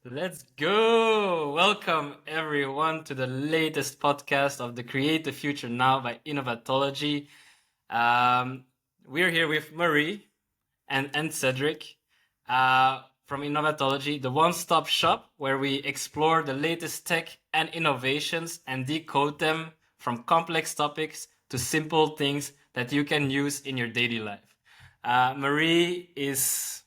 Let's go! Welcome everyone to the latest podcast of the Create the Future Now by Innovatology. Um, we're here with Marie and Cedric from Innovatology, the one-stop shop where we explore the latest tech and innovations and decode them from complex topics to simple things that you can use in your daily life. Marie is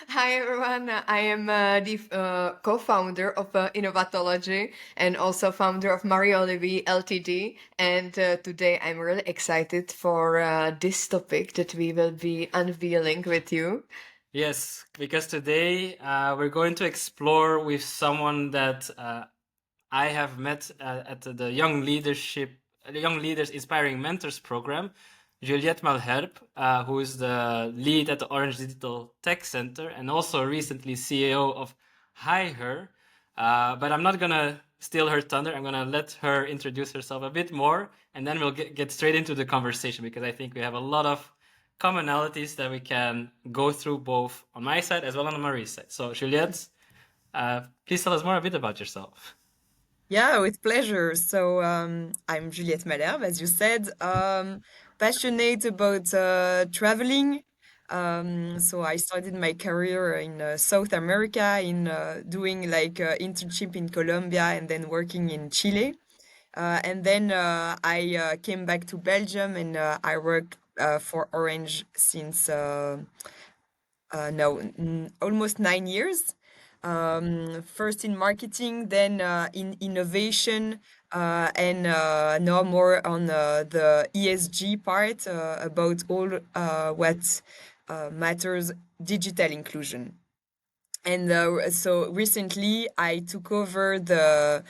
Hi everyone, I am the co-founder of Innovatology and also founder of Mario Olivi Ltd. And today I'm really excited for this topic that we will be unveiling with you. Yes, because today we're going to explore with someone that I have met at the Young Leaders Inspiring Mentors program, Juliette Malherbe, who is the lead at the Orange Digital Tech Center and also recently CEO of Her. But I'm not gonna steal her thunder. I'm gonna let her introduce herself a bit more, and then we'll get straight into the conversation because I think we have a lot of commonalities that we can go through both on my side as well on Marie's side. So, Juliette, please tell us more a bit about yourself. Yeah, with pleasure. I'm Juliette Malhere, as you said, passionate about traveling. So I started my career in South America in doing like internship in Colombia and then working in Chile. And then I came back to Belgium and I work for Orange since no, almost 9 years. First in marketing, then in innovation, and now more on the ESG part about all what matters digital inclusion. And so recently, I took over the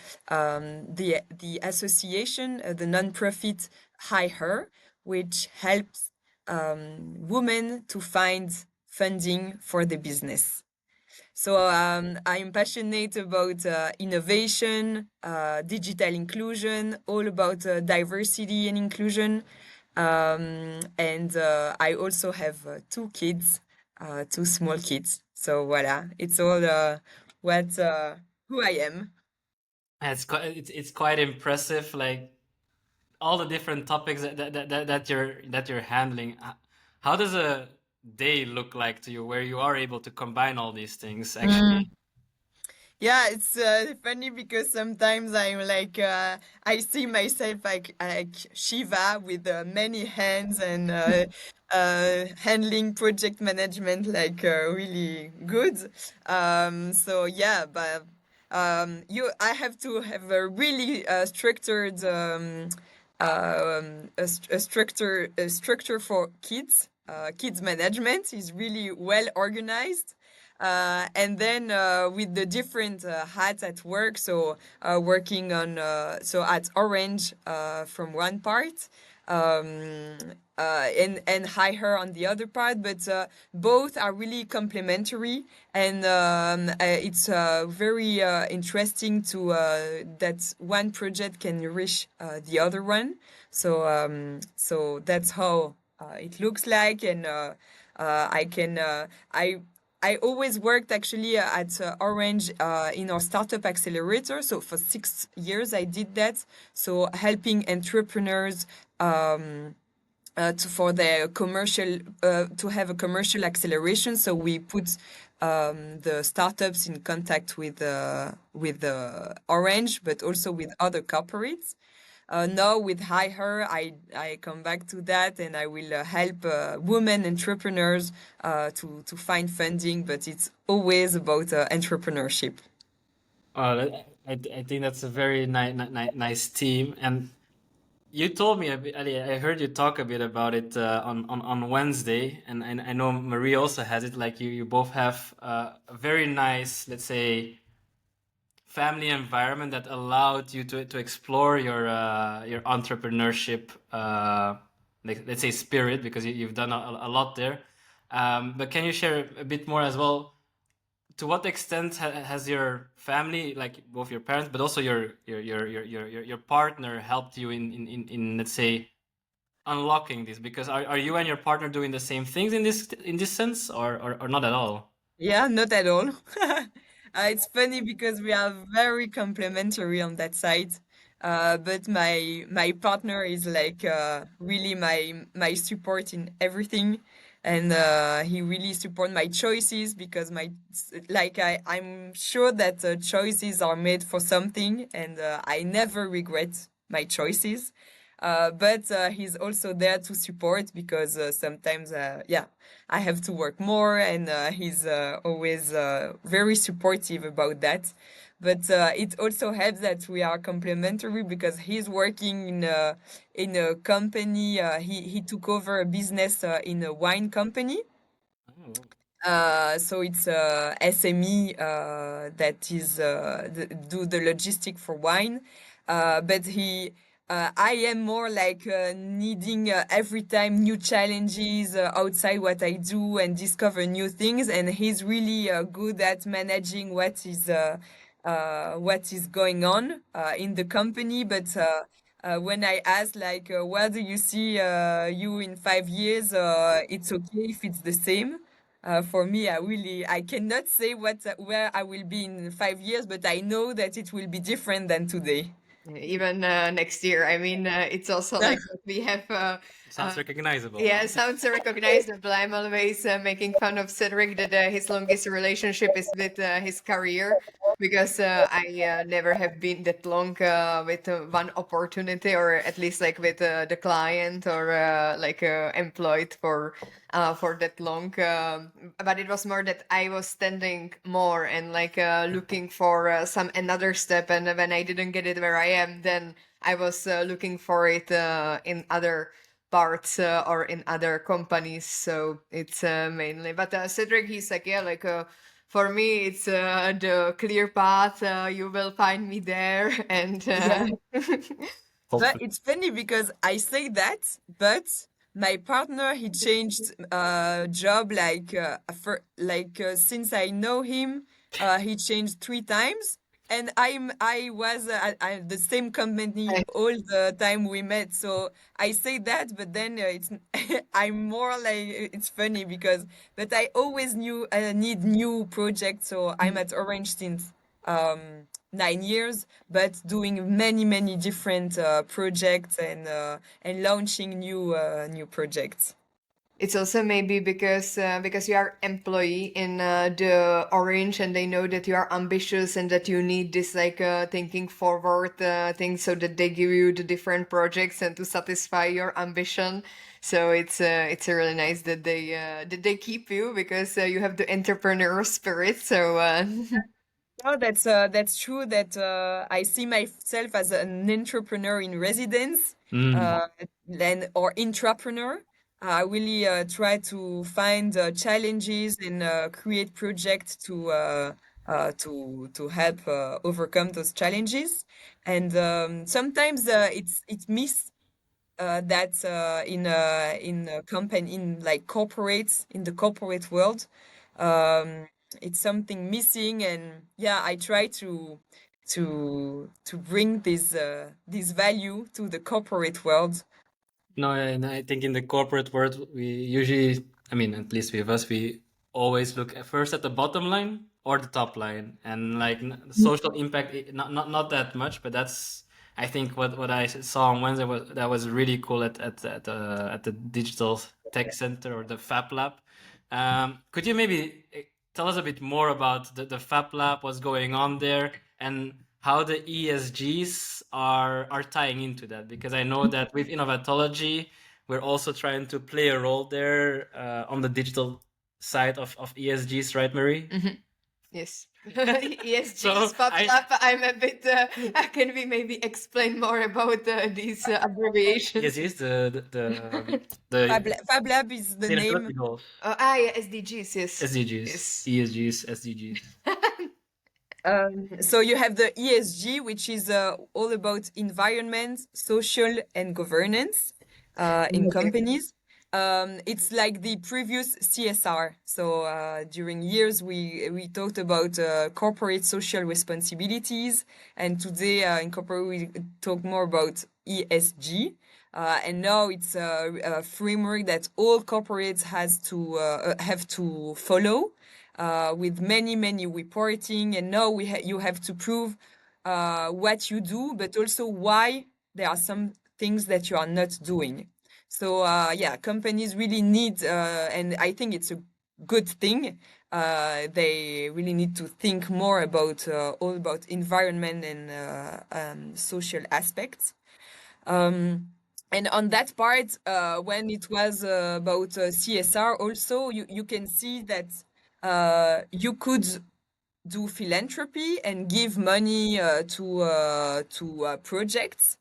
association, the nonprofit Her, which helps women to find funding for the business. So I'm passionate about innovation, digital inclusion, all about diversity and inclusion. And I also have two kids, two small kids. So voila, it's all what who I am. It's quite impressive, like all the different topics that you're handling. How does a day look like to you, where you are able to combine all these things? Actually, Yeah, it's funny because sometimes I'm like I see myself like Shiva with many hands and handling project management like really good. So yeah, but you I have to have a really structured a structure for kids. Kids management is really well organized. And then with the different hats at work, so working on so at Orange from one part, and Her on the other part, but both are really complementary, and it's very interesting to that one project can reach the other one. So that's how it looks like, and I can I always worked actually at Orange in our startup accelerator. So for 6 years, I did that. So helping entrepreneurs for their commercial to have a commercial acceleration. So we put the startups in contact with Orange, but also with other corporates. Now with Her, I come back to that, and I will help women entrepreneurs to find funding, but it's always about entrepreneurship. I think that's a very nice team. And you told me a bit, Ali, I heard you talk a bit about it on Wednesday, and I know Marie also has it. Like you both have a very nice, let's say, family environment that allowed you to explore your entrepreneurship, like, let's say, spirit, because you've done a lot there. But can you share a bit more as well? To what extent has your family, like both your parents, but also your partner, helped you in let's say unlocking this? Because are you and your partner doing the same things in this sense, or not at all? Yeah, not at all. It's funny because we are very complementary on that side. But my partner is like really my support in everything, and he really support my choices because I'm sure that choices are made for something, and I never regret my choices. But he's also there to support because sometimes, yeah, I have to work more, and he's always very supportive about that. But it also helps that we are complementary because he's working in a company. He took over a business in a wine company. Oh. So it's SME that is do the logistic for wine, but I am more like needing every time new challenges outside what I do and discover new things, and he's really good at managing what is going on in the company, but. When I ask like, where do you see you in 5 years? It's okay if it's the same. For me, I cannot say where I will be in 5 years, but I know that it will be different than today. Even next year. I mean, it's also like that we have. Sounds recognizable. Yeah, sounds recognizable. I'm always making fun of Cedric that his longest relationship is with his career because I never have been that long with one opportunity, or at least like with the client or like employed for that long. But it was more that I was standing more and like looking for some another step, and when I didn't get it where I am, then I was looking for it in other parts or in other companies. So it's mainly. But Cedric, he's like, yeah, like for me, it's the clear path. You will find me there, and Yeah. But Hopefully. it's funny because I say that, but my partner he changed job since I know him, he changed 3 times, and I was at the same company all the time we met. So I say that, but then it's I'm more like it's funny because but I always knew need new projects. So I'm at Orange since 9 years, but doing many different projects and launching new projects. it's also maybe because you are employee in the Orange, and they know that you are ambitious and that you need this like thinking forward thing, so that they give you the different projects and to satisfy your ambition. So it's really nice that they keep you because you have the entrepreneur spirit. So No, that's true that I see myself as an entrepreneur in residence, Mm. uh, or intrapreneur. I really try to find challenges and create projects to help overcome those challenges. And sometimes it miss that in a company in like corporates in the corporate world, um, it's something missing, and yeah, I try to bring this value to the corporate world. No, and I think in the corporate world, we usually, I mean, at least with us, we always look at first at the bottom line or the top line, and like the social impact, not that much, but that's I think what I saw on Wednesday was that was really cool at the digital tech center or the Fab Lab. Could you maybe tell us a bit more about the Fab Lab, what's going on there, and how the ESGs are tying into that? Because I know that with Innovatology, we're also trying to play a role there on the digital side of ESGs, right, Marie? yes. Yes, So Jesus Fab Lab. I'm a bit. Can we maybe explain more about these abbreviations? ESGs, the Fab Lab is the name. sustainability goals, Yeah, SDGs. Yes, SDGs, yes. ESGs, SDGs. So you have the ESG, which is all about environment, social, and governance in Okay. companies. It's like the previous CSR. So during years, we talked about corporate social responsibilities, and today in corporate we talk more about ESG. And now it's a framework that all corporates has to have to follow. with many reporting, and now you have to prove what you do, but also why there are some things that you are not doing. So yeah, companies really need, and I think it's a good thing. They really need to think more about all about environment and social aspects. And on that part, when it was about CSR, also you can see that you could do philanthropy and give money to projects,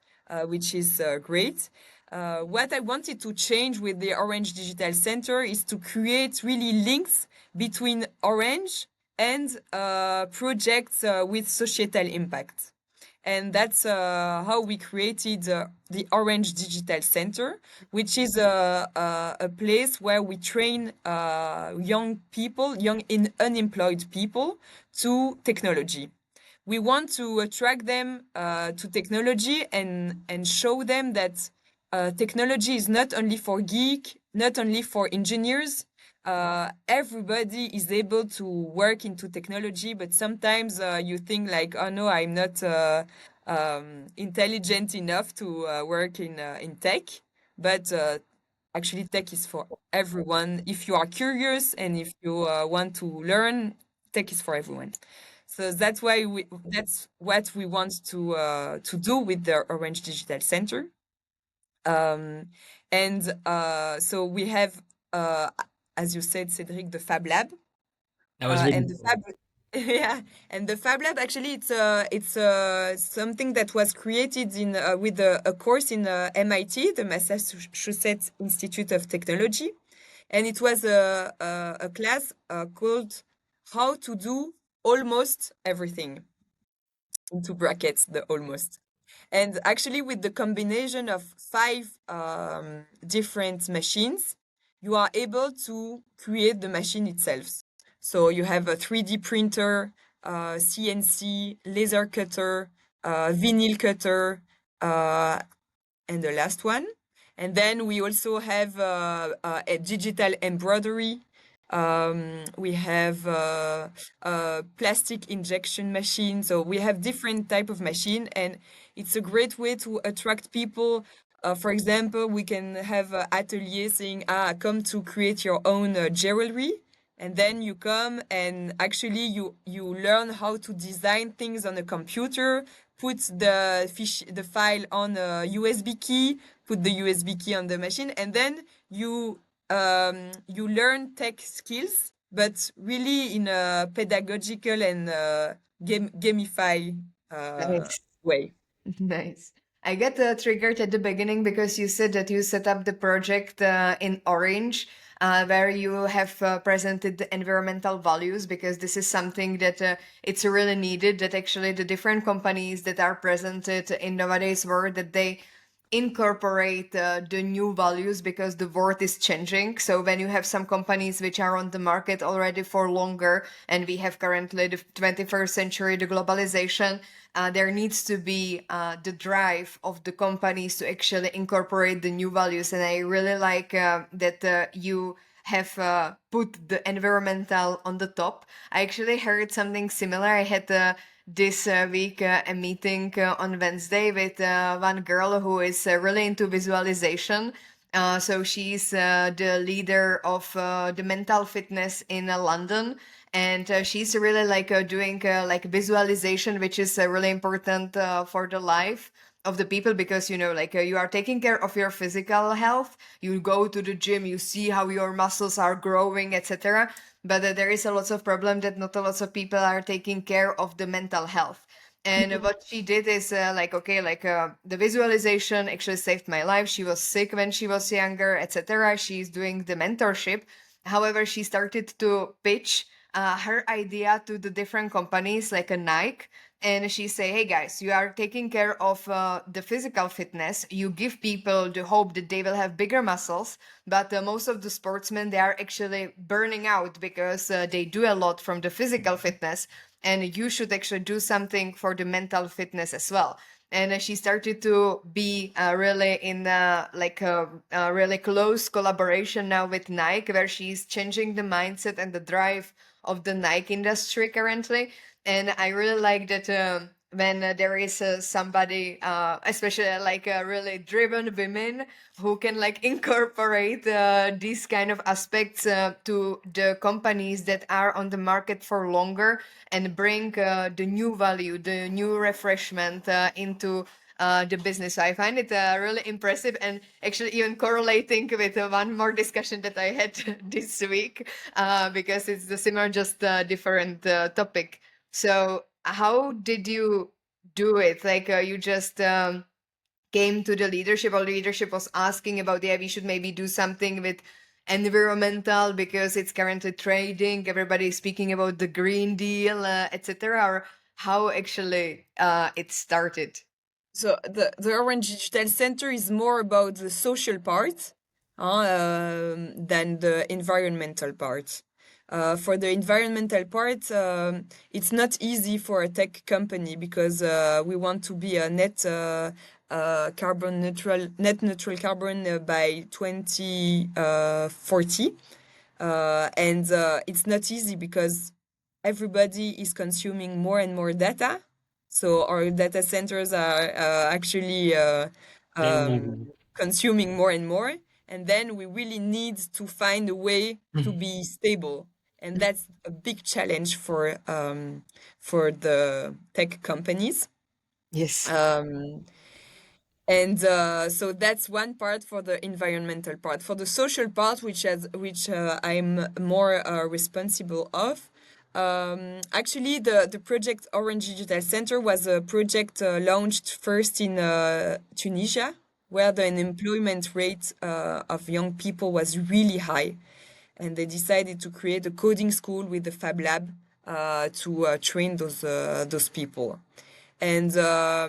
which is great. What I wanted to change with the Orange Digital Center is to create really links between Orange and projects with societal impact. And that's how we created the Orange Digital Center, which is a place where we train young people, unemployed people, to technology. We want to attract them to technology and show them that technology is not only for geek, not only for engineers. Everybody is able to work into technology, but sometimes you think like, oh no, I'm not intelligent enough to work in tech. But actually, tech is for everyone. If you are curious and if you want to learn, tech is for everyone. So that's what we want to do with the Orange Digital Center. And so we have, uh, as you said, Cedric, the Fab Lab, That was really and the cool. Fab, yeah, and the Fab Lab actually it's something that was created in with a course in MIT, the Massachusetts Institute of Technology, and it was a class called How to Do Almost Everything, into brackets, the almost. And actually, with the combination of 5 different machines, you are able to create the machine itself. So you have a 3D printer, CNC, laser cutter, vinyl cutter, and the last one. And then we also have a digital embroidery. We have a plastic injection machine. So we have different type of machine, and it's a great way to attract people. For example, we can have an atelier saying, come to create your own jewelry. And then you come and actually you learn how to design things on a computer, put the file on a USB key, put the USB key on the machine, and then you learn tech skills, but really in a pedagogical and gamify Nice. way. Nice. I get triggered at the beginning because you said that you set up the project in Orange, where you have presented the environmental values, because this is something that it's really needed, that actually the different companies that are presented in nowadays world, that they incorporate the new values, because the world is changing. So when you have some companies which are on the market already for longer, and we have currently the 21st century, the globalization, there needs to be the drive of the companies to actually incorporate the new values. And I really like that you have put the environmental on the top. I actually heard something similar. I had this week a meeting on Wednesday with one girl who is really into visualization. So she's the leader of the mental fitness in London, and she's really like doing like visualization, which is really important for the life of the people, because like you are taking care of your physical health, you go to the gym, you see how your muscles are growing, etc. But there is a lot of problem that not a lot of people are taking care of the mental health. And what she did is like, okay, like the visualization actually saved my life. She was sick when she was younger, etc. She's doing the mentorship. However, she started to pitch her idea to the different companies like a Nike, and she say, hey guys, you are taking care of the physical fitness, you give people the hope that they will have bigger muscles, but most of the sportsmen, they are actually burning out because they do a lot from the physical fitness, and you should actually do something for the mental fitness as well. And she started to be really in like a really close collaboration now with Nike, where she's changing the mindset and the drive of the Nike industry currently. And I really like that when there is somebody, especially like really driven women, who can like incorporate these kind of aspects to the companies that are on the market for longer, and bring the new value, the new refreshment into the business. So I find it really impressive, and actually even correlating with one more discussion that I had this week, because it's the similar, just different topic. So how did you do it? Like you just came to the leadership, or leadership was asking about, yeah, we should maybe do something with environmental because it's currently trading, everybody is speaking about the Green Deal, etc., or how actually it started? So the Orange Digital Center is more about the social part than the environmental part. For the environmental part, it's not easy for a tech company because we want to be a net neutral carbon by 2040. And it's not easy because everybody is consuming more and more data. So our data centers are actually Mm. consuming more and more. And then we really need to find a way to be stable. And that's a big challenge for the tech companies. Yes. And so that's one part for the environmental part. For the social part, which I'm more responsible of, actually the project Orange Digital Center was a project launched first in Tunisia, where the unemployment rate of young people was really high, and they decided to create a coding school with the Fab Lab to train those people. And so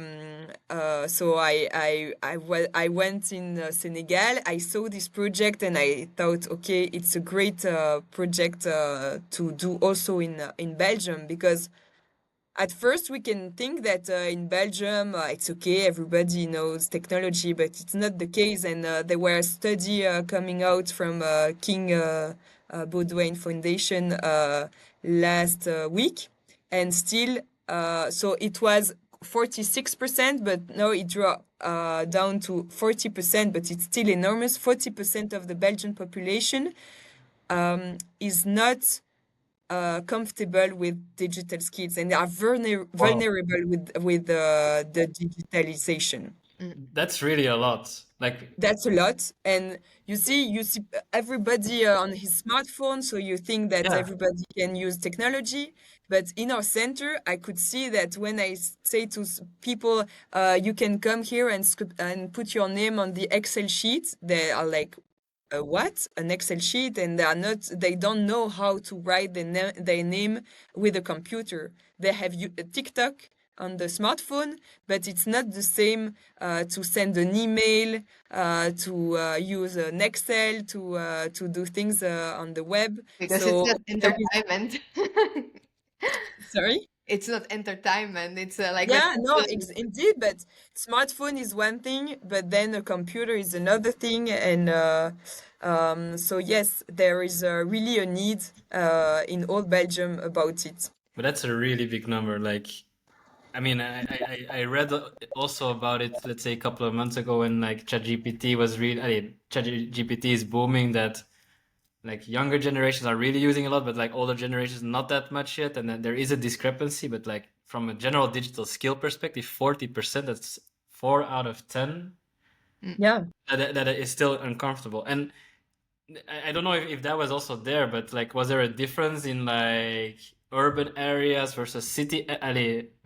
I went in Senegal. I saw this project and I thought, okay, it's a great project to do also in Belgium, because at first we can think that in Belgium it's okay, everybody knows technology, but it's not the case. And there were a study coming out from King Baudouin Foundation last week, and still, so it was 46%, but now it dropped down to 40%, but it's still enormous. 40% of the Belgian population is not comfortable with digital skills, and they are Wow, vulnerable with the digitalization. that's really a lot. Like, That's a lot. And you see everybody on his smartphone, so you think that yeah, everybody can use technology. But in our center, I could see that when I say to people, you can come here and put your name on the Excel sheet, they are like, what? An Excel sheet? And they don't know how to write their name with a computer. They have a TikTok on the smartphone, but it's not the same to send an email, to use an Excel, to do things on the web. Because it's So not there is, entertainment. sorry? It's not entertainment, it's like when Yeah, no, people. indeed, but smartphone is one thing, but then a computer is another thing. And so yes, there is really a need in all Belgium about it. but that's a really big number. Like, I mean, I read also about it, let's say a couple of months ago when like ChatGPT was really, I mean, ChatGPT is booming, that like younger generations are really using a lot, but like older generations not that much yet. And then there is a discrepancy, but like from a general digital skill perspective, 40%, that's 4 out of 10, Yeah. that is still uncomfortable. And I don't know if that was also there, but like, was there a difference in like urban areas versus city?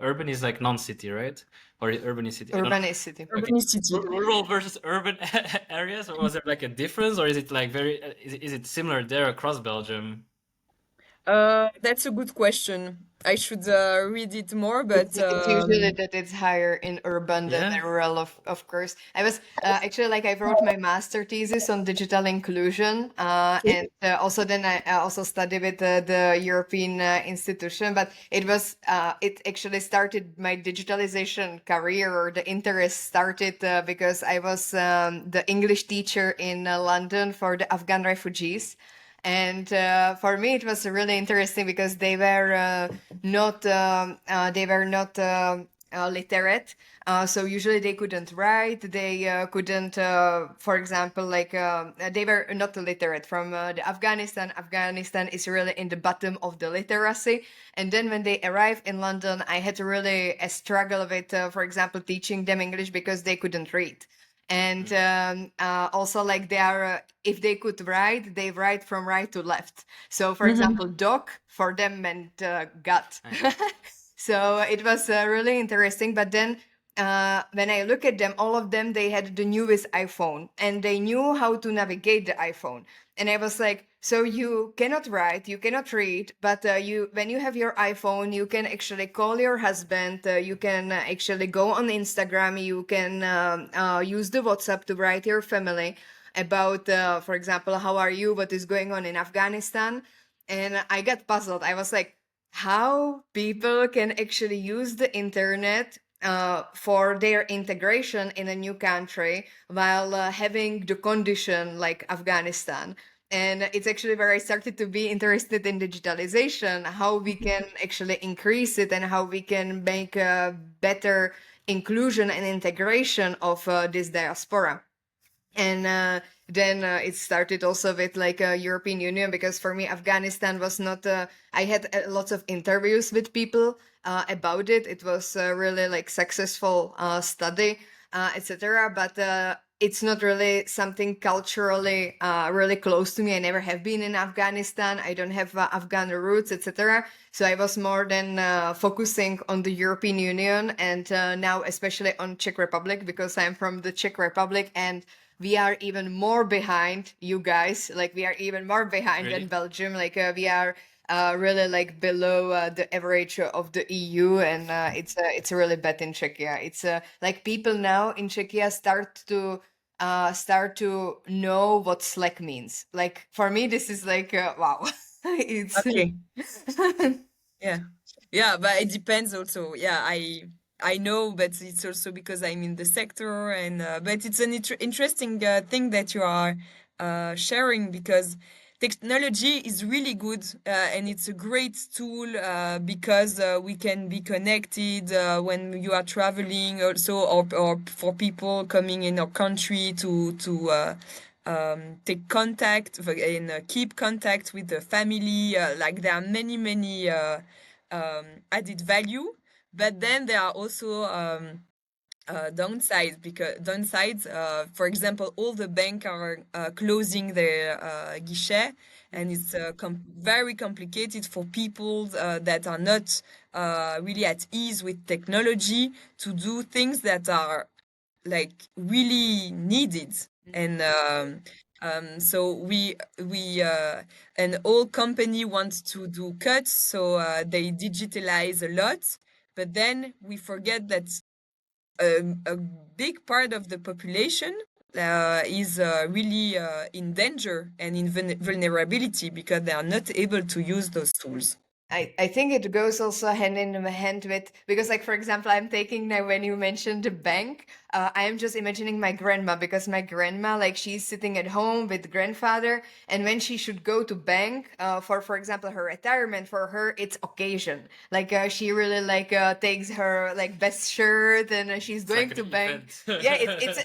Urban is like non-city, right? Or urban is city? I don't know. Urbanicity. Okay, Urbanicity. rural versus urban areas, or was there like a difference, or is it like very? Is it similar there across Belgium? That's a good question. I should read it more, but It's usually that it's higher in urban than Yeah. rural, of course. I was actually like, I wrote my master thesis on digital inclusion, and also then I also studied with the European institution. But it actually started my digitalization career, or the interest started because I was the English teacher in London for the Afghan refugees. And for me, it was really interesting because they were not literate. So usually they couldn't write. They couldn't, for example, they were not literate from the Afghanistan. Afghanistan is really in the bottom of the literacy. And then when they arrived in London, I had to really struggle with, for example, teaching them English because they couldn't read. And also like they are if they could write, they write from right to left. So for example, dog for them meant gut. So it was really interesting. But then when I look at them, all of them, they had the newest iPhone and they knew how to navigate the iPhone. And I was like, so you cannot write, you cannot read, but when you have your iPhone, you can actually call your husband, you can actually go on Instagram, you can use the WhatsApp to write your family about, for example, how are you, what is going on in Afghanistan. And I got puzzled. I was like, how people can actually use the internet for their integration in a new country while having the condition like Afghanistan. And it's actually where I started to be interested in digitalization, how we can actually increase it and how we can make a better inclusion and integration of this diaspora. And then it started also with like a European Union, because for me Afghanistan was not I had lots of interviews with people about it. It was really like successful study, etc. But it's not really something culturally really close to me. I never have been in Afghanistan. I don't have Afghan roots, etc. So I was more than focusing on the European Union, and now especially on Czech Republic, because I'm from the Czech Republic, and we are even more behind you guys. Like we are even more behind than Really? Belgium. Like we are really like below the average of the EU, and it's really bad in Czechia. It's like people now in Czechia start to know what Slack means. Like for me, this is like wow. It's Okay. Yeah. Yeah, but it depends also. Yeah, I know, but it's also because I'm in the sector, and but it's an interesting thing that you are sharing, because technology is really good, and it's a great tool because we can be connected when you are traveling also, or for people coming in our country to take contact and keep contact with the family. Like there are many added value, but then there are also downsides. For example, all the banks are closing their guichet, and it's very complicated for people that are not really at ease with technology to do things that are like really needed. And so we and all company wants to do cuts, so they digitalize a lot, but then we forget that a big part of the population is really in danger and in vulnerability because they are not able to use those tools. I think it goes also hand in hand with, because like for example, I'm taking now when you mentioned the bank, I am just imagining my grandma, because my grandma, like she's sitting at home with grandfather, and when she should go to bank for example her retirement, for her it's occasion. Like she really like takes her like best shirt, and she's It's like going an to bank. event. Yeah,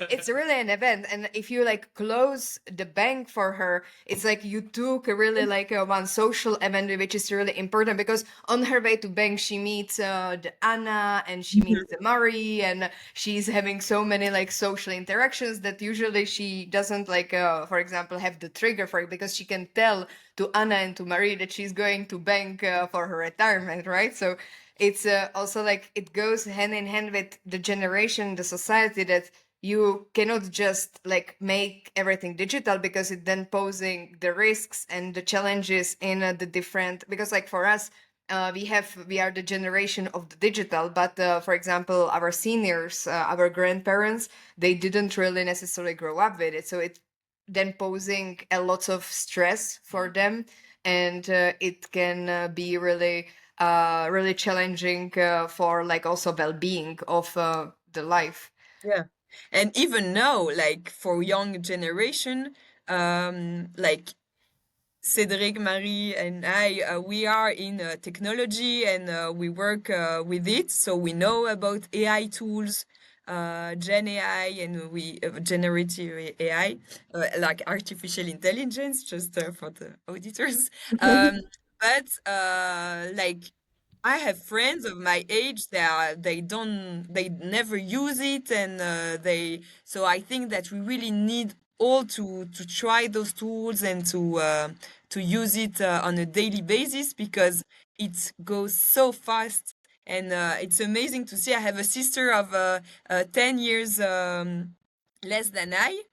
it's really an event, and if you like close the bank for her, it's like you took a really like one social event which is really important, because on her way to bank she meets the Anna, and she meets the Marie, and she's having so many like social interactions that usually she doesn't like for example have the trigger for it, because she can tell to Anna and to Marie that she's going to bank for her retirement, right? So it's also like it goes hand in hand with the generation, the society, that you cannot just like make everything digital, because it then posing the risks and the challenges in the different, because like for us we are the generation of the digital, but for example our seniors, our grandparents, they didn't really necessarily grow up with it, so it's then posing a lot of stress for them, and it can be really really challenging for like also well-being of the life. Yeah. And even now, like for young generation, like Cedric, Marie, and I, we are in technology and we work with it. So we know about AI tools, Gen AI, and we generative AI, like artificial intelligence, just for the auditors. Um, but like I have friends of my age that they never use it, and so I think that we really need all to try those tools and to use it on a daily basis because it goes so fast. And it's amazing to see. I have a sister of 10 years less than I,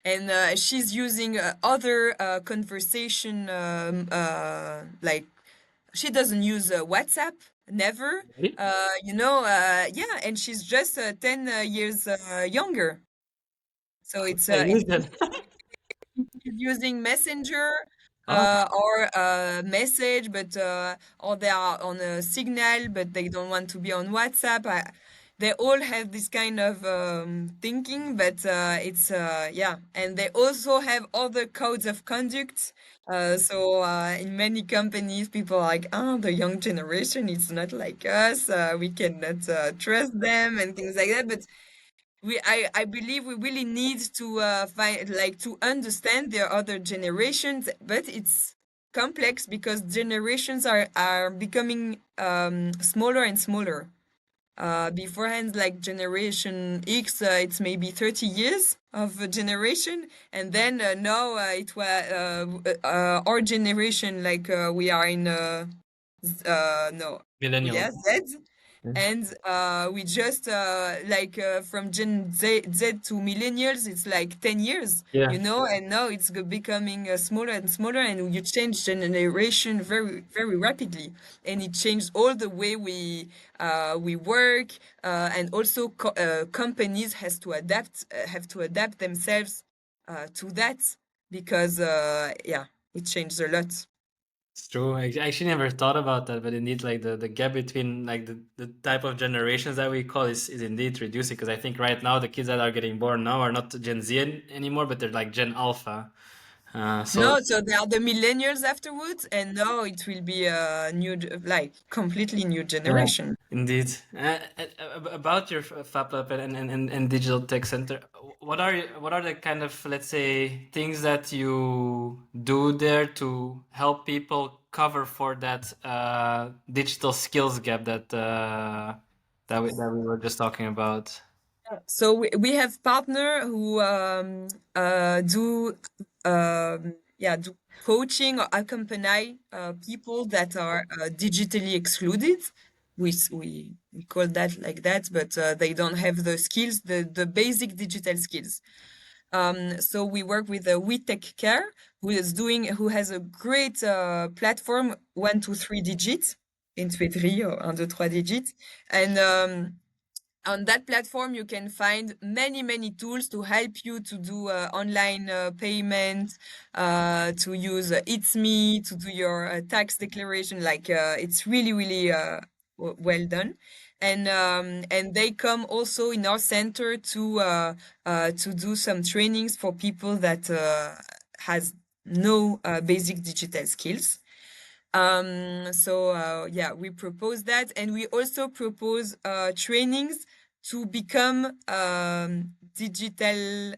and she's using other conversation like she doesn't use WhatsApp, never. Really? Yeah, and she's just 10 years younger. So I it's use that. using Messenger Ah, or message, but or they are on a Signal, but they don't want to be on WhatsApp. They all have this kind of thinking, but it's yeah, and they also have other codes of conduct. So in many companies, people are like, "Oh, the young generation, it's not like us. We cannot trust them," and things like that. But I believe we really need to find like to understand the other generations, but it's complex because generations are becoming smaller and smaller. Beforehand, like generation X, it's maybe 30 years of a generation, and then now it was our generation, like we are in no, yeah, millennial. Z, Yeah. and we just from Gen Z to millennials, it's like 10 years, Yeah. and now it's becoming smaller and smaller, and you change generation very, very rapidly, and it changed all the way we work, and also companies have to adapt themselves to that because yeah, it changed a lot. It's true. I actually never thought about that, but indeed, like the gap between like the type of generations that we call is indeed reducing. Because I think right now the kids that are getting born now are not Gen Z anymore, but they're like Gen Alpha. So No, so they are the millennials afterwards, and now it will be a like completely new yeah, generation. indeed. About your Fab Lab and digital tech center, what are the kind of, let's say, things that you do there to help people cover for that digital skills gap that we were just talking about? So we have partner who do yeah, do coaching or accompany people that are digitally excluded. We call that like that, but they don't have the skills, the basic digital skills. So we work with We Take Care, who has a great platform, 1, 2, 3 digits, in 2, 3 or 1, 2, 3 digits, and on that platform you can find many tools to help you to do online payment, to use It's Me to do your tax declaration. Like it's really well done, and they come also in our center to do some trainings for people that has no basic digital skills. So yeah, we propose that, and we also propose trainings to become digital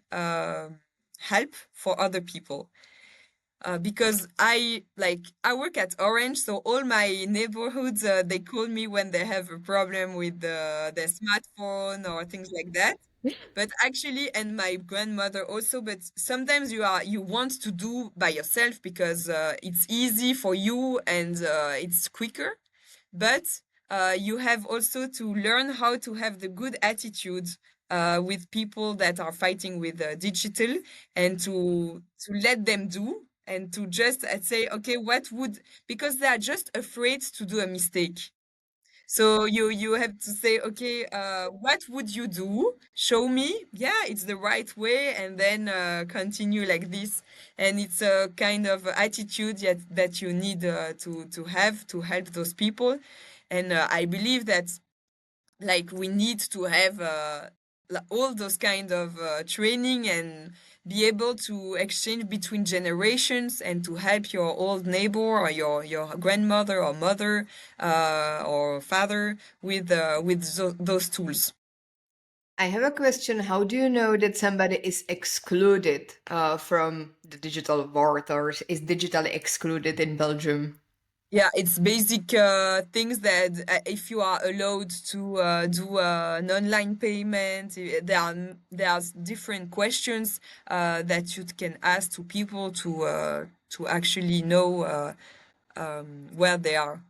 help for other people. Because I work at Orange, so all my neighborhoods they call me when they have a problem with their smartphone or things like that. But actually, and my grandmother also, but sometimes you want to do by yourself because it's easy for you and it's quicker. But you have also to learn how to have the good attitude with people that are fighting with digital, and to let them do, and to just say, okay, what would, because they are just afraid to do a mistake. So you have to say, okay, what would you do? Show me. Yeah, it's the right way, and then continue like this. And it's a kind of attitude that you need to have to help those people. And I believe that like we need to have all those kind of training, be able to exchange between generations and to help your old neighbor or your grandmother or mother or father with those tools. I have a question. How do you know that somebody is excluded from the digital world, or is digitally excluded in Belgium? Yeah, it's basic things that if you are allowed to do an online payment, there's different questions that you can ask to people to actually know where they are.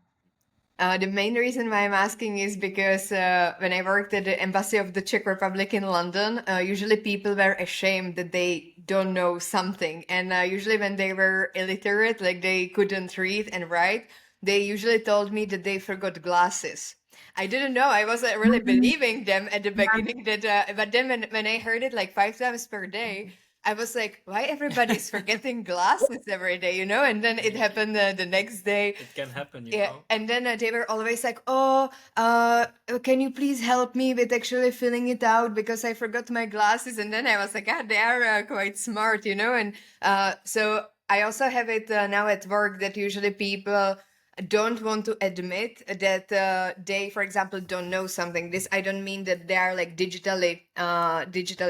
The main reason why I'm asking is because when I worked at the Embassy of the Czech Republic in London, usually people were ashamed that they don't know something. And usually when they were illiterate, like they couldn't read and write, they usually told me that they forgot glasses. I didn't know. I wasn't really believing them at the beginning. That, but then when I heard it like 5 times per day, I was like, why everybody's forgetting glasses every day, you know? And then it happened the next day. It can happen, you Yeah, know. and then they were always like, "Oh, can you please help me with actually filling it out because I forgot my glasses." And then I was like, "Ah, they are quite smart, you know." And so I also have it now at work that usually people don't want to admit that they, for example, don't know something. This I don't mean that they are like digitally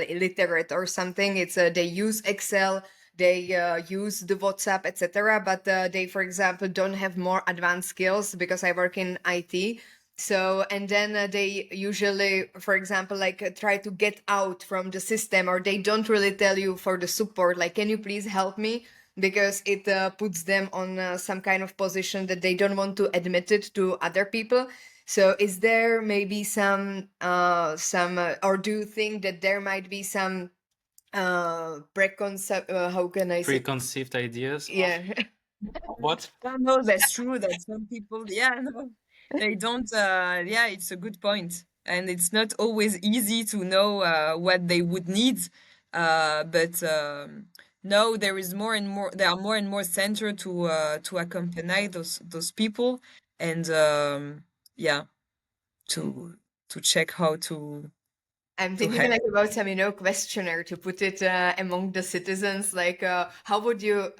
illiterate or something. It's they use Excel, they use the WhatsApp, etc. But they, for example, don't have more advanced skills because I work in IT. So, and then they usually, for example, like try to get out from the system, or they don't really tell you for the support, like, can you please help me? Because it puts them on some kind of position that they don't want to admit it to other people. So, is there maybe some, or do you think that there might be some preconcept how can I say, Preconceived ideas of yeah. what? Yeah, no, that's true that some people, yeah, no, they don't, yeah, it's a good point. And it's not always easy to know what they would need. But no, there are more and more center to accompany those people and yeah, to check how I'm to thinking help. like about some, you know, questionnaire to put it among the citizens. Like, how would you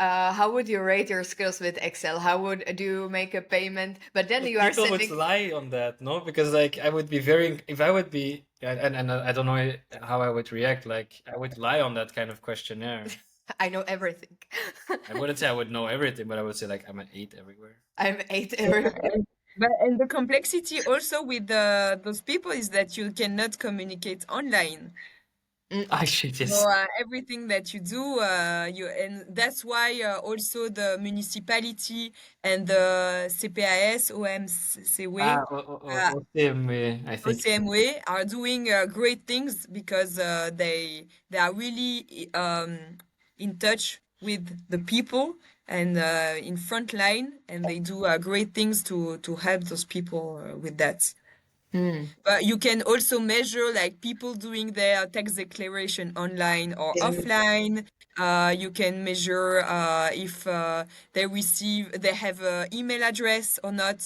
rate your skills with Excel? How would do you make a payment? But then But you are people would sending. lie on that, no? Because like I would be very, if I would be, and I don't know how I would react. Like I would lie on that kind of questionnaire. I know everything. I wouldn't say I would know everything, but I would say like I'm an 8 everywhere. I'm eight Yeah, everywhere. and the complexity also with those people is that you cannot communicate online. Ah, shit, So yes. everything that you do, and that's why also the municipality and the CPAS, Ah, OMCW, OCM, I think. OCMW are doing great things because they are really in touch with the people and in front line, and they do great things to help those people with that. Mm. But you can also measure like people doing their tax declaration online or Yeah. offline. You can measure if they have an email address or not.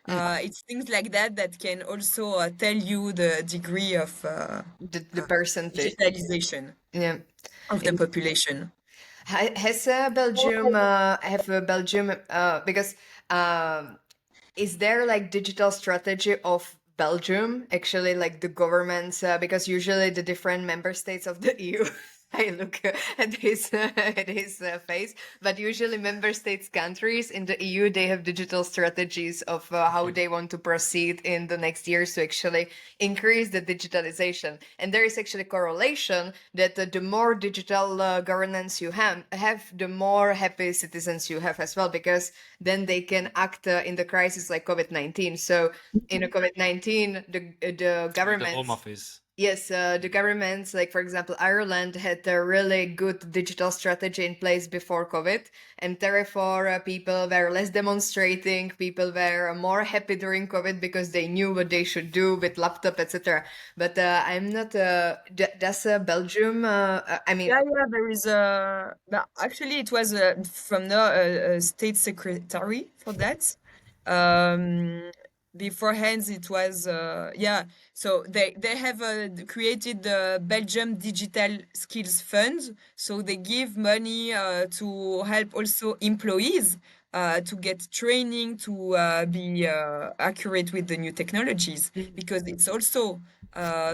Mm. It's things like that that can also tell you the degree of The percentage. digitalization Yeah. of the population. Has Belgium have Belgium because is there like digital strategy of Belgium actually, like the governments because usually the different member states of the EU I look at his face, but usually member states countries in the EU they have digital strategies of how they want to proceed in the next years to actually increase the digitalization. And there is actually correlation that the more digital governance you have, the more happy citizens you have as well, because then they can act in the crisis like COVID-19. So in a COVID-19, the The Home governments. Office. Yes, the governments, like for example, Ireland had a really good digital strategy in place before COVID, and therefore people were less demonstrating, people were more happy during COVID because they knew what they should do with laptop, etc. But I'm not. Does Belgium? I mean, Yeah, there is a. Actually, it was from the state secretary for that. Um, beforehand it was so they have created the Belgium Digital Skills Fund, so they give money to help also employees to get training to be accurate with the new technologies, because it's also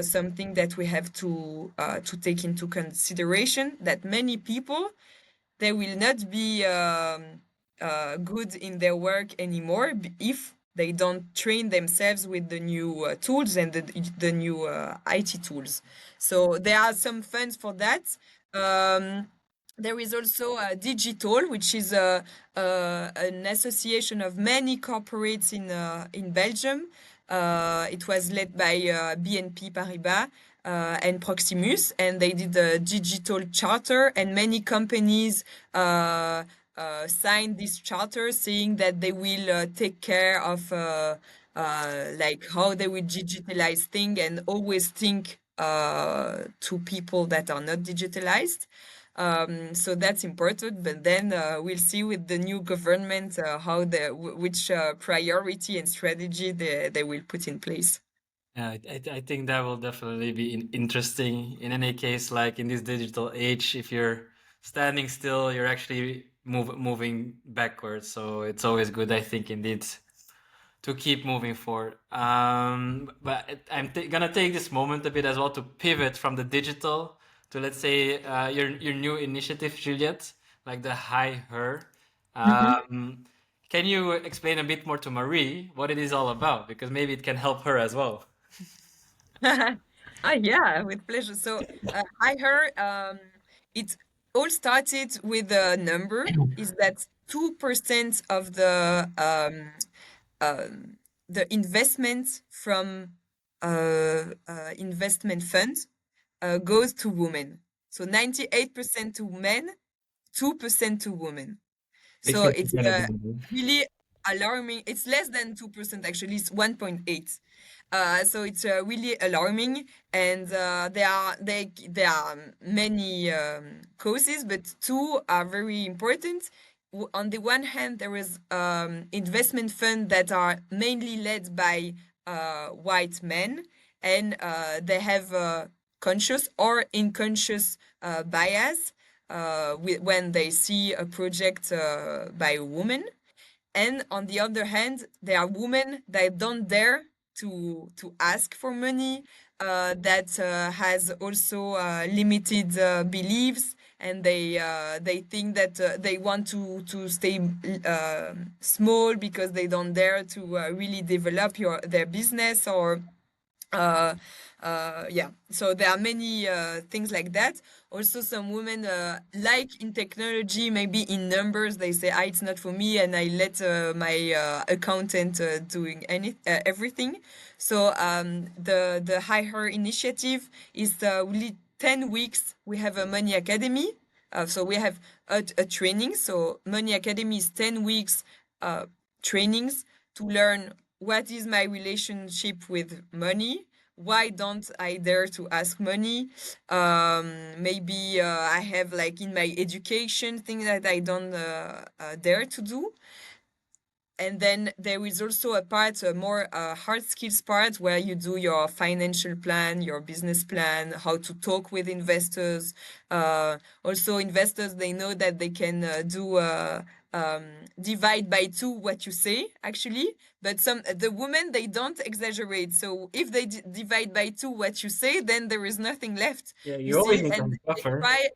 something that we have to take into consideration, that many people, they will not be good in their work anymore if they don't train themselves with the new tools and the new IT tools. So there are some funds for that. Um, there is also Digital, which is an association of many corporates in Belgium. It was led by BNP Paribas and Proximus, and they did a digital charter, and many companies signed this charter saying that they will take care of like how they will digitalize things and always think to people that are not digitalized. So that's important, but then we'll see with the new government how which priority and strategy they will put in place. Yeah, I think that will definitely be interesting. In any case, like in this digital age, if you're standing still, you're actually moving backwards. So it's always good, I think, indeed, to keep moving forward. But I'm gonna take this moment a bit as well to pivot from the digital to, let's say, your new initiative, Juliette, like the Hi Her. Um, can you explain a bit more to Marie what it is all about? Because maybe it can help her as well. Yeah, with pleasure. So I heard it all started with a number, is that 2% of um, the investment from investment funds goes to women. So 98% to men, 2% to women. It's So it's sustainable. really alarming. It's less than 2%, actually, it's 1.8. So it's really alarming, and there are many causes, but two are very important. On the one hand, there is investment funds that are mainly led by white men, and they have conscious or unconscious bias when they see a project by a woman. And on the other hand, there are women that don't dare to ask for money, that has also limited beliefs, and they think that they want to stay small because they don't dare to really develop their business, or uh, yeah, so there are many things like that. Also, some women, like in technology, maybe in numbers, they say, it's not for me, and I let my accountant doing everything. So the Hire initiative is really 10 weeks. We have a Money Academy. So we have a training. So Money Academy is 10 weeks trainings to learn what is my relationship with money, why don't I dare to ask money, maybe I have, like, in my education, things that I don't dare to do. And then there is also a part, a more hard skills part, where you do your financial plan, your business plan, how to talk with investors. Also, investors, they know that they can do divide by two what you say, actually. But the women, they don't exaggerate. So if they divide by two what you say, then there is nothing left. Yeah, You you always see, need and some they buffer. try.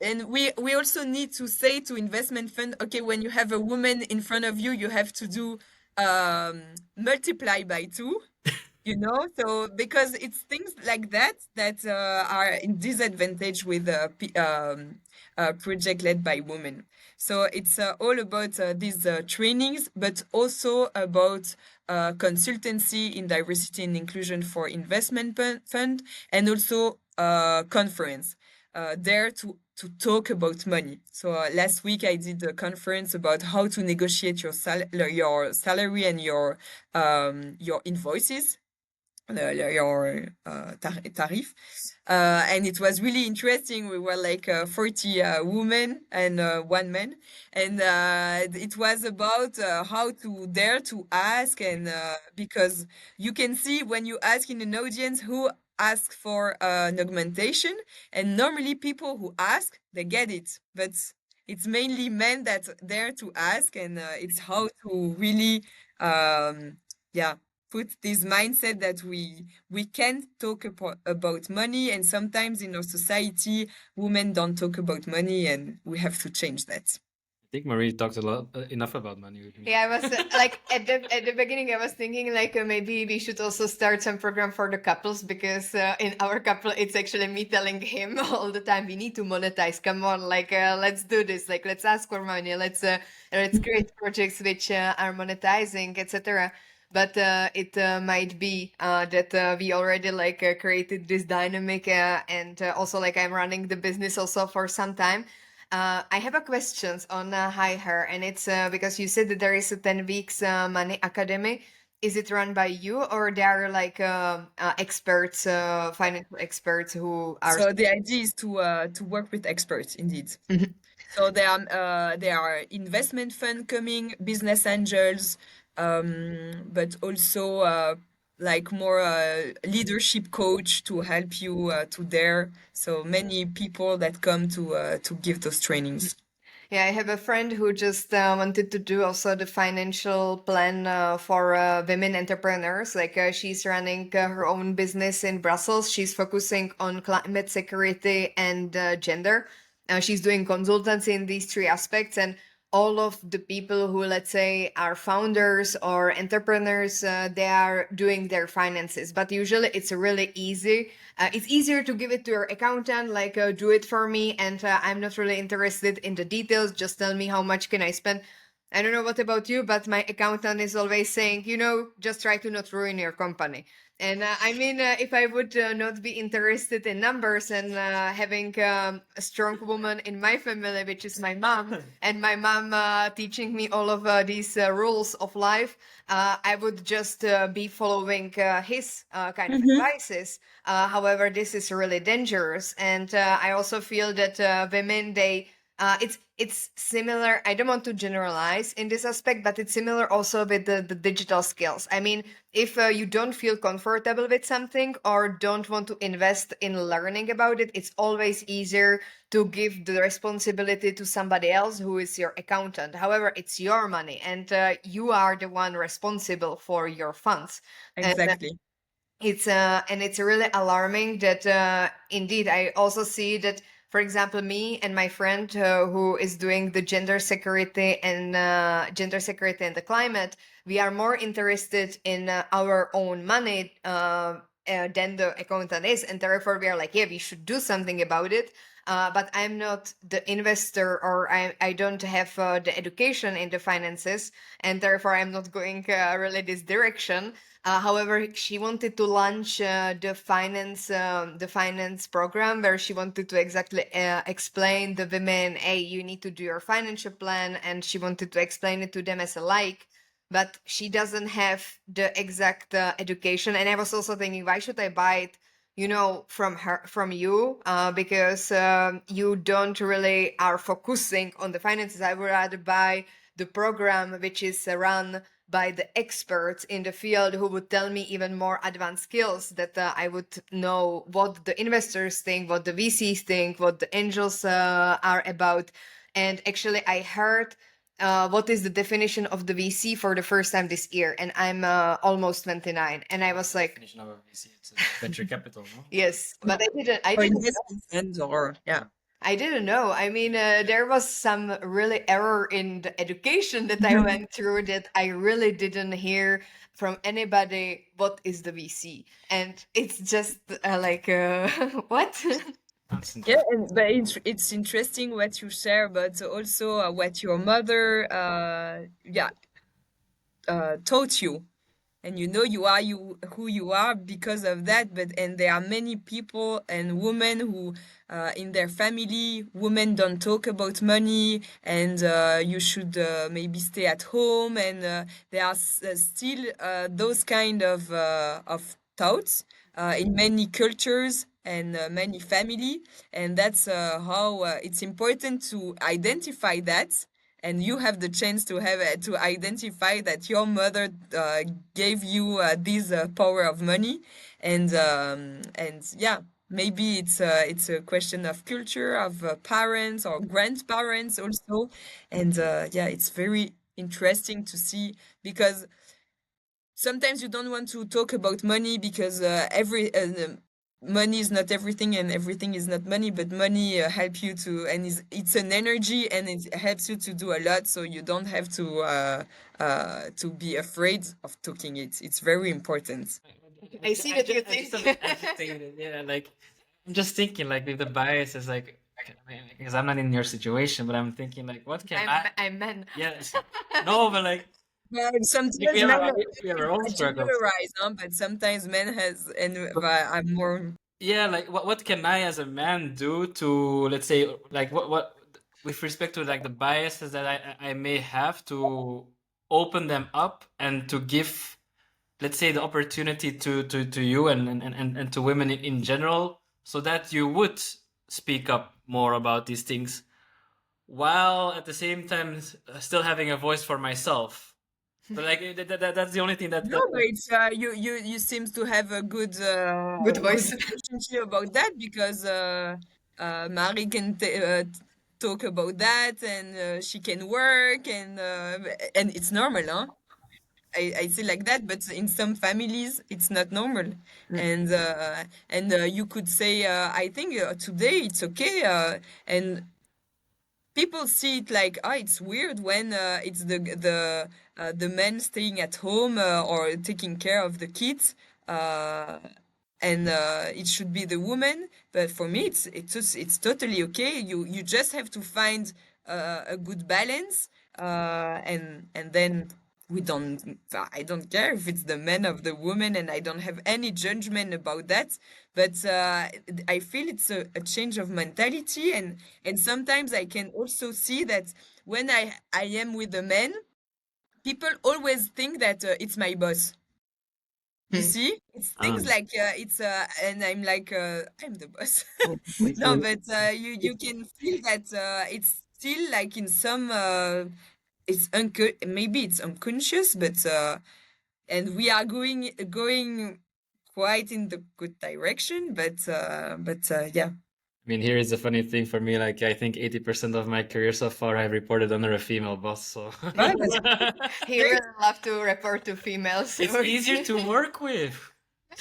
And we also need to say to investment fund, okay, when you have a woman in front of you, you have to do multiply by two, so because it's things like that that are in disadvantage with project led by women. So it's all about these trainings, but also about consultancy in diversity and inclusion for investment fund, and also conference there to talk about money. So last week I did a conference about how to negotiate your salary and your invoices. your tarif. And it was really interesting. We were like 40 women and one man. And it was about how to dare to ask. And because you can see when you ask in an audience who asks for an augmentation, and normally people who ask, they get it. But it's mainly men that dare to ask, and it's how to really, yeah, put this mindset that we can talk about money, and sometimes in our society women don't talk about money, and we have to change that. I think Marie talked a lot enough about money with me. Yeah, I was like at the beginning, I was thinking like maybe we should also start some program for the couples, because in our couple, it's actually me telling him all the time, we need to monetize. Come on, like let's do this. Like let's ask for money. Let's create projects which are monetizing, etc. But it might be that we already like created this dynamic, and also like I'm running the business also for some time. I have a question on Hire, and it's because you said that there is a 10 weeks money academy. Is it run by you, or there are like experts, financial experts who are? So the idea is to work with experts indeed. Mhm. So there are investment fund coming, business angels, but also like more leadership coach to help you to dare. So many people that come to give those trainings. Yeah, I have a friend who just wanted to do also the financial plan for women entrepreneurs. Like she's running her own business in Brussels. She's focusing on climate security and gender. She's doing consultancy in these three aspects, and all of the people who, let's say, are founders or entrepreneurs, they are doing their finances. But usually it's really easy. It's easier to give it to your accountant, like do it for me, and I'm not really interested in the details. Just tell me how much can I spend. I don't know what about you, but my accountant is always saying, just try to not ruin your company. And I mean, if I would not be interested in numbers, and having a strong woman in my family, which is my mom, and my mom teaching me all of these rules of life, I would just be following his kind of advices. However, this is really dangerous. And I also feel that women, it's similar. I don't want to generalize in this aspect, but it's similar also with the digital skills. I mean, if you don't feel comfortable with something or don't want to invest in learning about it, it's always easier to give the responsibility to somebody else who is your accountant. However, it's your money, and you are the one responsible for your funds. Exactly. And it's really alarming that indeed I also see that, for example, me and my friend who is doing the gender security and the climate, we are more interested in our own money than the accountant is, and therefore we are like, yeah, we should do something about it. But I'm not the investor, or I don't have the education in the finances, and therefore I'm not going really this direction. However, she wanted to launch the finance program, where she wanted to exactly explain the women, hey, you need to do your financial plan, and she wanted to explain it to them as a like. But she doesn't have the exact education, and I was also thinking, why should I buy it? From you, because you don't really are focusing on the finances. I would rather buy the program which is run by the experts in the field, who would tell me even more advanced skills, that I would know what the investors think, what the VCs think, what the angels are about. And actually, I heard what is the definition of the VC for the first time this year, and I'm almost 29, and I was like, Definition of a VC, it's venture capital, no? yes, but I Or didn't investment funds, or yeah. I didn't know. I mean, there was some really error in the education that I went through, that I really didn't hear from anybody what is the VC. And it's just like, what? That's Yeah, but it's interesting what you share, but also what your mother taught you. and you know you are who you are because of that. And there are many people and women who in their family, women don't talk about money, and you should maybe stay at home, and there are still those kind of thoughts in many cultures and many family. And that's how it's important to identify that, and you have the chance to have to identify that your mother gave you this power of money. And yeah, maybe it's a question of culture, of parents or grandparents also. And yeah, it's very interesting to see, because sometimes you don't want to talk about money, because every money is not everything, and everything is not money, but money help you to, and it's an energy, and it helps you to do a lot, so you don't have to be afraid of talking it. It's very important. I see that you I'm just a think. bit agitated. Yeah, like I'm just thinking, like with the bias is like, because I'm not in your situation, but I'm thinking like, what can I'm men. Yes. No, but like Yeah, we sometimes have men we have our own I struggles. generalize, huh? But sometimes men has, and But I'm more. yeah, like what can I as a man do to, let's say, like what with respect to like the biases that I may have, to open them up and to give, let's say, the opportunity to you and to women in general, so that you would speak up more about these things, while at the same time still having a voice for myself. But like that's the only thing No, but it's you seems to have a Good good voice. relationship about that, because Marie can talk about that, and she can work, and it's normal, huh? I see like that, but in some families it's not normal. And you could say, I think today it's okay, and people see it like, ah, it's weird when it's the men staying at home or taking care of the kids, uh, and it should be the woman. But for me, it's totally okay. You just have to find a good balance, and then we don't. I don't care if it's the man of the woman, and I don't have any judgment about that. But I feel it's a change of mentality, and sometimes I can also see that when I am with a man, people always think that it's my boss. You Hmm. see, it's things um, like it's and I'm like, I'm the boss. it's No, really, but you can feel that it's still like in some it's maybe it's unconscious, but and we are going quite in the good direction, but yeah. I mean, here is the funny thing for me. Like, I think 80% of my career so far, I've reported under a female boss. So Well, that's He great. really love to report to females. it's easier to work with.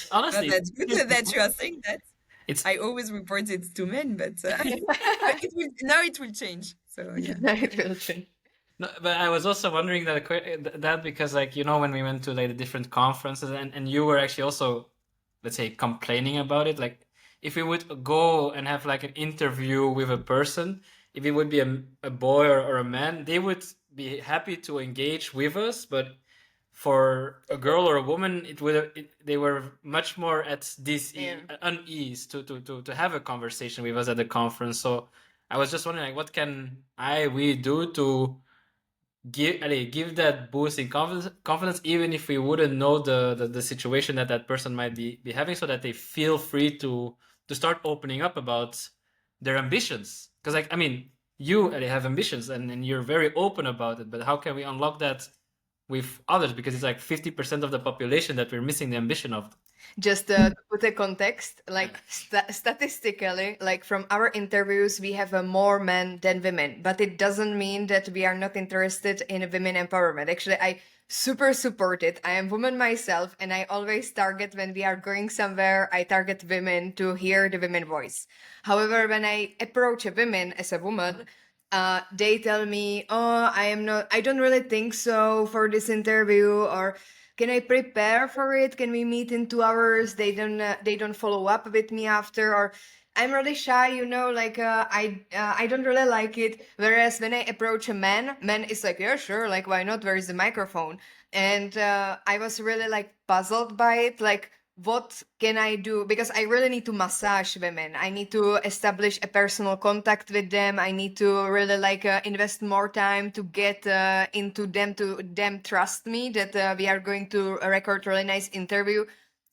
Well, Honestly, that's good that you are saying that. it's. I always report it to men, but it will now it will change. So yeah. It will change. No, but I was also wondering that because, like, when we went to like the different conferences, and you were actually also, let's say, complaining about it. Like, if we would go and have like an interview with a person, if it would be a boy or a man, they would be happy to engage with us. But for a girl or a woman, they were much more at Yeah. unease to have a conversation with us at the conference. So I was just wondering, like, what can we do to give that boost in confidence, even if we wouldn't know the situation that person might be having, so that they feel free to start opening up about their ambitions. Because, like, I mean, you have ambitions, and you're very open about it, but how can we unlock that with others? Because it's like 50% of the population that we're missing the ambition of. Just to put a context, like statistically, like from our interviews, we have more men than women, but it doesn't mean that we are not interested in women empowerment. Actually, I super support it. I am woman myself, and I always target, when we are going somewhere, I target women to hear the women voice. However, when I approach a woman as a woman, they tell me, "Oh, I don't really think so for this interview," or can I prepare for it? Can we meet in 2 hours? They don't follow up with me after, or I'm really shy, like I don't really like it. Whereas when I approach a man is like, yeah, sure, like why not? Where is the microphone? And I was really like puzzled by it, like what can I do? Because I really need to massage women. I need to establish a personal contact with them. I need to really like invest more time to get into them, to them trust me that we are going to record really nice interview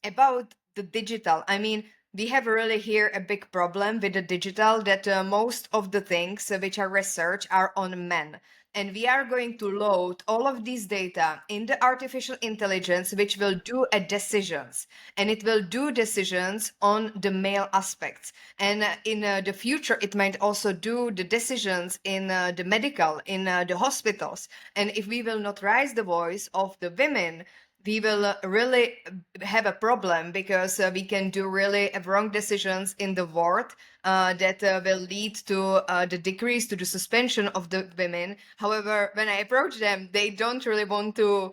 about the digital. I mean, we have really here a big problem with the digital, that most of the things which are research are on men. And we are going to load all of these data in the artificial intelligence, which will do a decisions, and it will do decisions on the male aspects. And in the future, it might also do the decisions in the medical, in the hospitals. And if we will not raise the voice of the women, we will really have a problem, because we can do really wrong decisions in the ward that will lead to the decrease, to the suspension of the women. However, when I approach them, they don't really want to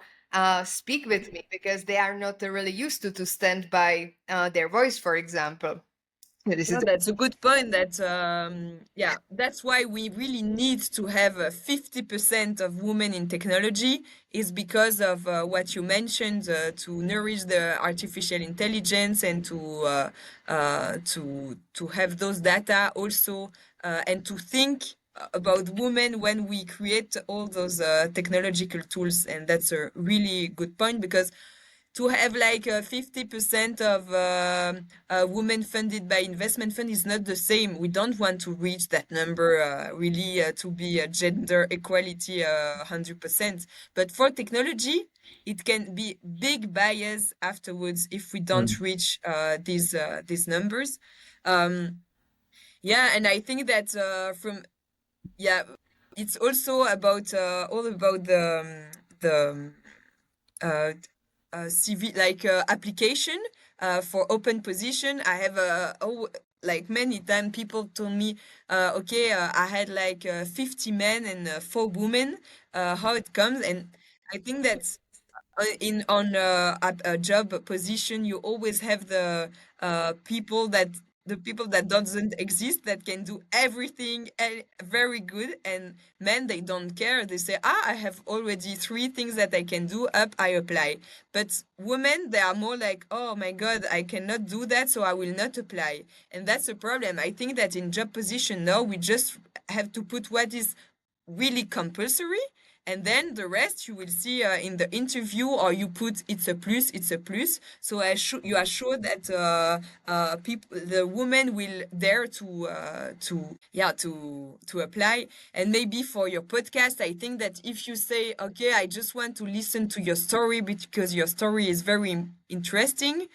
speak with me, because they are not really used to stand by their voice, for example. This No, is that's a good point. Yeah, that's why we really need to have 50% of women in technology, is because of what you mentioned, to nourish the artificial intelligence and to have those data also, and to think about women when we create all those technological tools. And that's a really good point, because to have like 50% of women funded by investment fund is not the same. We don't want to reach that number, really, to be a gender equality 100%. But for technology, it can be big bias afterwards if we don't Mm. reach these numbers. Um, yeah, and I think that yeah, it's also about all about the uh, CV, like application for open position. I have like many times people told me, okay, I had like 50 men and 4 women. How it comes, and I think that's in on a job position, you always have the people that doesn't exist, that can do everything very good, and men, they don't care. They say, I have already 3 things that I can do, up I apply. But women, they are more like, oh my god, I cannot do that, so I will not apply. And that's a problem. I think that in job position now, we just have to put what is really compulsory, and then the rest you will see in the interview, or you put it's a plus, so you are sure that the woman will dare to apply. And maybe for your podcast, I think that if you say, okay, I just want to listen to your story because your story is very interesting,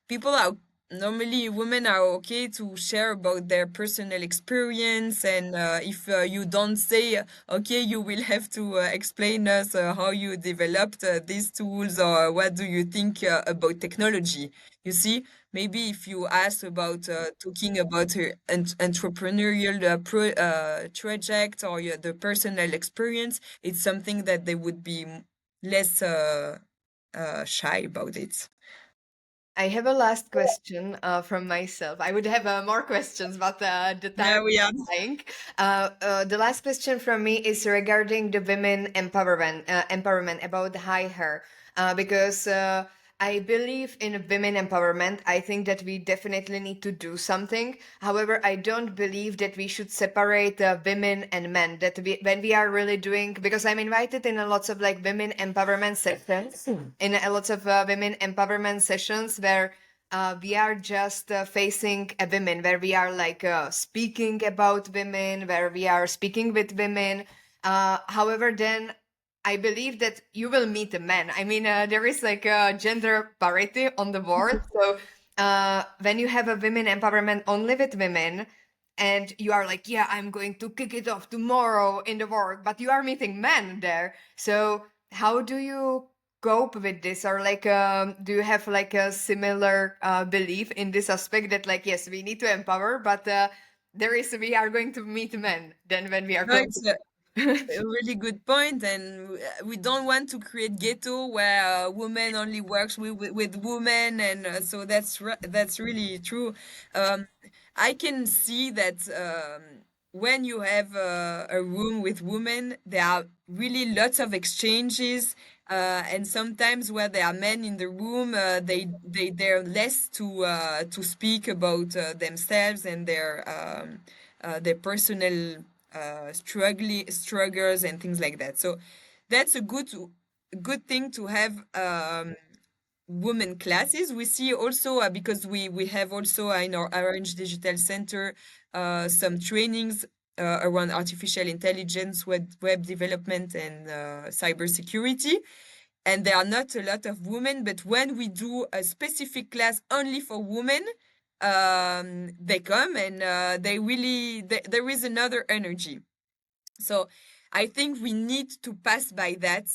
people are normally, women are okay to share about their personal experience. And if you don't say, okay, you will have to explain us how you developed these tools, or what do you think about technology. You see, maybe if you ask about talking about her entrepreneurial project, or the personal experience, it's something that they would be less shy about it. I have a last question from myself. I would have more questions, but the time Yeah, we are. is flying. The last question from me is regarding the women empowerment about high hair, because I believe in women empowerment. I think that we definitely need to do something. However, I don't believe that we should separate women and men. That when we are really doing, because I'm invited in a lots of like women empowerment sessions, in a lots of women empowerment sessions where we are just facing a women, where we are like speaking about women, where we are speaking with women. However, then I believe that you will meet a man. I mean, there is like a gender parity on the board. So when you have a women empowerment only with women, and you are like, yeah, I'm going to kick it off tomorrow in the work, but you are meeting men there. So how do you cope with this? Or like, do you have like a similar belief in this aspect, that like, yes, we need to empower, but we are going to meet men then when we are No, going it's a really good point, and we don't want to create ghetto where women only works with women, and so that's really true. Um, I can see that when you have a room with women, there are really lots of exchanges, and sometimes where there are men in the room, they're less to speak about themselves and their personal struggles and things like that. So that's a good thing to have. Women classes. We see also because we have also in our Orange Digital Center some trainings around artificial intelligence, web development, and cybersecurity. And there are not a lot of women, but when we do a specific class only for women, they come and there is another energy. So I think we need to pass by that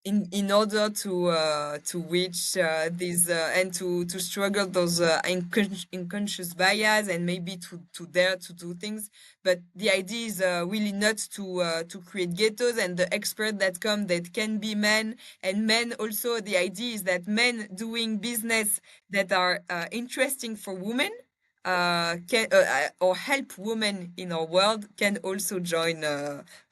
in order to reach these and to struggle those unconscious bias and maybe to dare to do things. But the idea is really not to create ghettos, and the experts that come that can be men, and men also. The idea is that men doing business that are interesting for women can or help women in our world can also join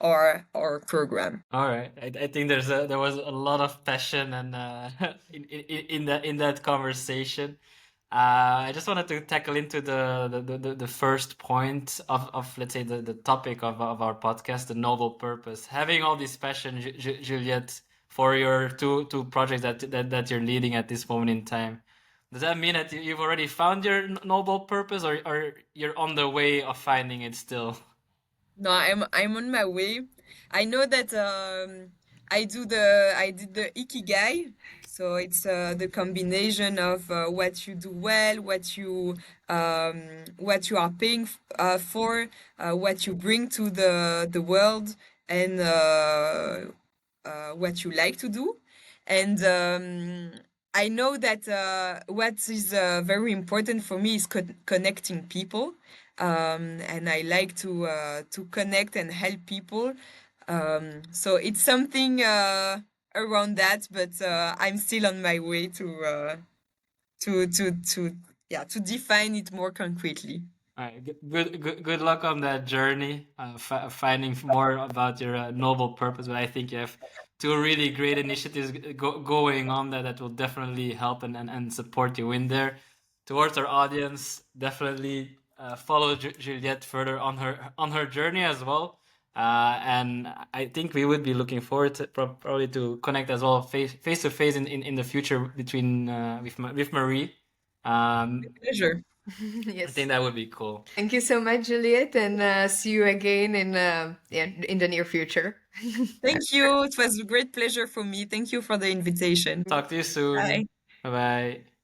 our program. All right, I think there was a lot of passion and in that conversation. I just wanted to tackle into the first point of let's say the topic of our podcast, the noble purpose. Having all this passion, Juliette, for your two projects that you're leading at this moment in time. Does that mean that you've already found your noble purpose, or you're on the way of finding it still? No, I'm on my way. I know that I did the ikigai, so it's the combination of what you do well, what you are paying for, what you bring to the world, and what you like to do. And I know that what is very important for me is connecting people, and I like to connect and help people. So it's something around that, but I'm still on my way to yeah, to define it more concretely. All right, good luck on that journey, finding more about your noble purpose. But I think you have two really great initiatives going on that will definitely help and support you in there. Towards our audience, definitely follow Juliette further on her journey as well. And I think we would be looking forward to probably to connect as well face to face in the future between with Marie. Pleasure. I Yes. think that would be cool. Thank you so much, Juliette, and see you again in the near future. Thank you. It was a great pleasure for me. Thank you for the invitation. Talk to you soon. Bye. Bye bye.